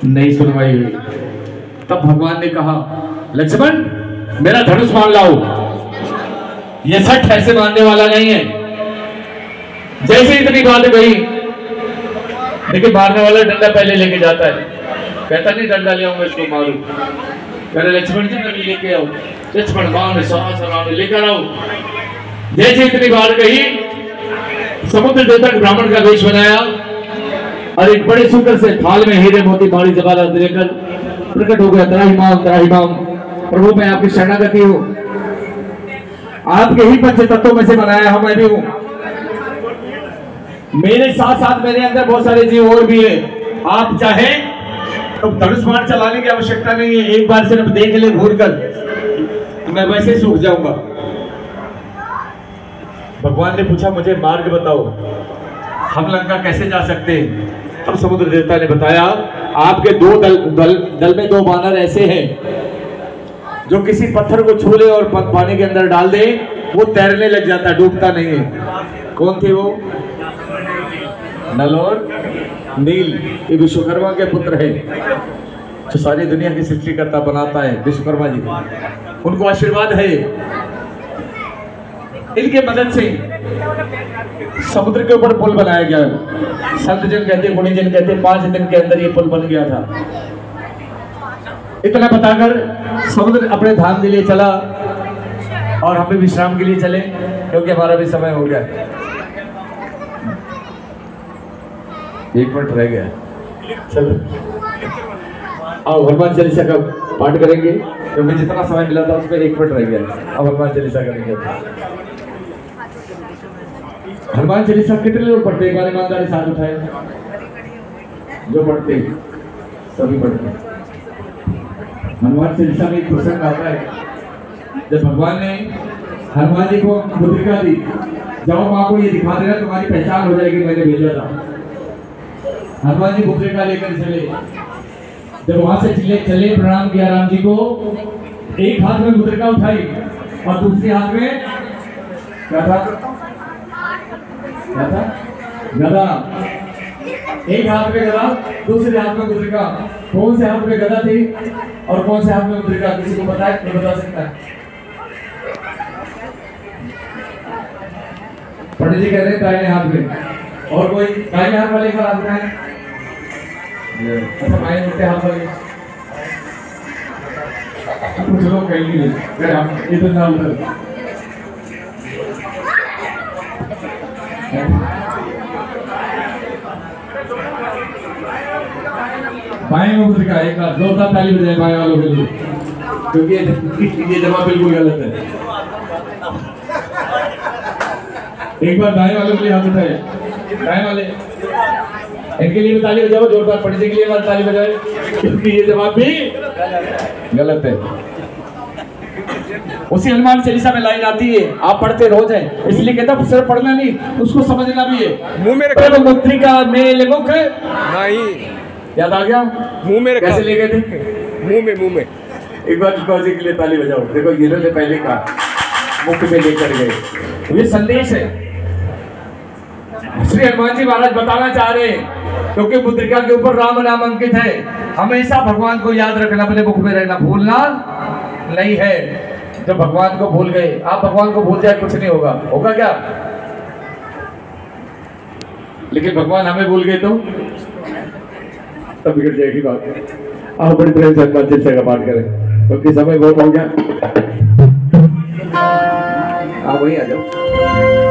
नहीं सुनवाई हुई। तब भगवान ने कहा, लक्ष्मण मेरा धनुष मान लाओ। ये सठ ऐसे मानने वाला नहीं है। जैसे इतनी बात गई, लेकिन मारने वाला डंडा पहले लेके जाता है, कहता नहीं डंडा ले आऊंगा इसको मारू। कह रहे लक्ष्मण जी मैं लेके आओ। लक्ष्मण बाण सारा लेकर आओ। जैसे इतनी बात कही, समुद्र देवता ब्राह्मण का वेश बनाया और एक बड़े सुंदर से थाल में हीरे मोती बाड़ी जवाहरात लेकर प्रकट हो गया। त्राहिमाम प्रभु मैं आपकी शरणागति हूँ, आपके ही पंच तत्वों में से बनाया हूं, मैं भी हूं। मेरे साथ साथ मेरे अंदर बहुत सारे जीव और भी है। आप चाहे तो धनुष बाण चलाने की आवश्यकता नहीं है, एक बार सिर्फ देख ले घूर कर, मैं वैसे सूख जाऊंगा। भगवान ने पूछा मुझे मार्ग बताओ, हम लंका कैसे जा सकते हैं? तब समुद्र देवता ने बताया, आपके दो दल में दो बानर ऐसे हैं जो किसी पत्थर को छू ले और पानी के अंदर डाल दे, वो तैरने लग जाता, डूबता नहीं है। कौन थे वो? नल और नील। ये विश्वकर्मा के पुत्र है, जो सारी दुनिया की सृष्टिकर्ता बनाता है, विश्वकर्मा जी। उनको आशीर्वाद है, इनके मदद से समुद्र के ऊपर पुल बनाया गया। संत जन कहते, गुणी जन कहते, 5 दिन के अंदर ये पुल बन गया था। इतना बताकर समुद्र अपने धाम के लिए चला और हम भी विश्राम के लिए चले, क्योंकि हमारा भी समय हो गया। 1 मिनट रह गया, चलो अब हनुमान चालीसा का पाठ करेंगे, क्योंकि जितना समय मिला था उसमें 1 मिनट रह गया। अब हनुमान चालीसा करेंगे। हनुमान चालीसा कितने लोग पढ़ते? एक बार ईमानदारी साथ उठाए, जो पढ़ते सभी पढ़ते। हनुमान चालीसा में एक प्रसंग आता है, जब भगवान ने हनुमान जी को मुद्रिका दी, जाओ माँ को ये दिखा देना, तुम्हारी पहचान हो जाएगी, मैंने भेजा था। हनुमान जी मुद्रिका लेकर चले। जब वहां से चले प्रणाम किया राम जी को, एक हाथ में मुद्रिका उठाई और दूसरे हाथ में क्या था? गदा। एक हाथ में गदा, दूसरे हाथ में मुद्रिका। कौन से हाथ में गदा थी और कौन से हाथ में मुद्रिका? किसी को पता है? कोई बता सकता है? पंडित जी कह रहे हैं दाहिने हाथ में, और कोई दाहिने हाथ वाले का हाथ उठाए। अच्छा बाएं उल्टे हाथ वाले कुछ लोग कहेंगे ये तो ना उधर। बाएं मुद्रिका। एक बार जोरदार ताली बजाए बाएं वालों के लिए, क्योंकि ये जवाब बिल्कुल गलत है। एक बार दाएं वालों के लिए हाथ उठाए, दाएं वाले, इनके लिए भी ताली बजाओ जोरदार। पंडित जी के लिए ताली बजाए, क्योंकि ये जवाब भी गलत है। उसी हनुमान चालीसा में लाइन आती है, आप पढ़ते रोज है, इसलिए कहता सिर्फ पढ़ना नहीं, उसको समझना भी है। मुंह में रखा मुद्रिका मेल मुख नहीं, याद आ गया? मुंह में रखा। कैसे ले गए थे? मुंह में। एक बार जी के लिए ताली बजाओ। देखो ये ने पहले कहा, मुख में लेकर गए। ये संदेश है श्री हनुमान जी महाराज बताना चाह रहे हैं, क्योंकि मुद्रिका के ऊपर राम नाम अंकित है। हमेशा भगवान को याद रखना, अपने मुख में रहना, भूलना नहीं है। जब भगवान को भूल गए, आप भगवान को भूल जाए कुछ नहीं होगा। होगा क्या? लेकिन भगवान हमें भूल गए तो तब बिगड़ जाएगी बात। आप बड़ी प्रेम से हनुमान चालीसा का पाठ करें, क्योंकि समय बहुत हो गया। आप वहीं आ जाओ।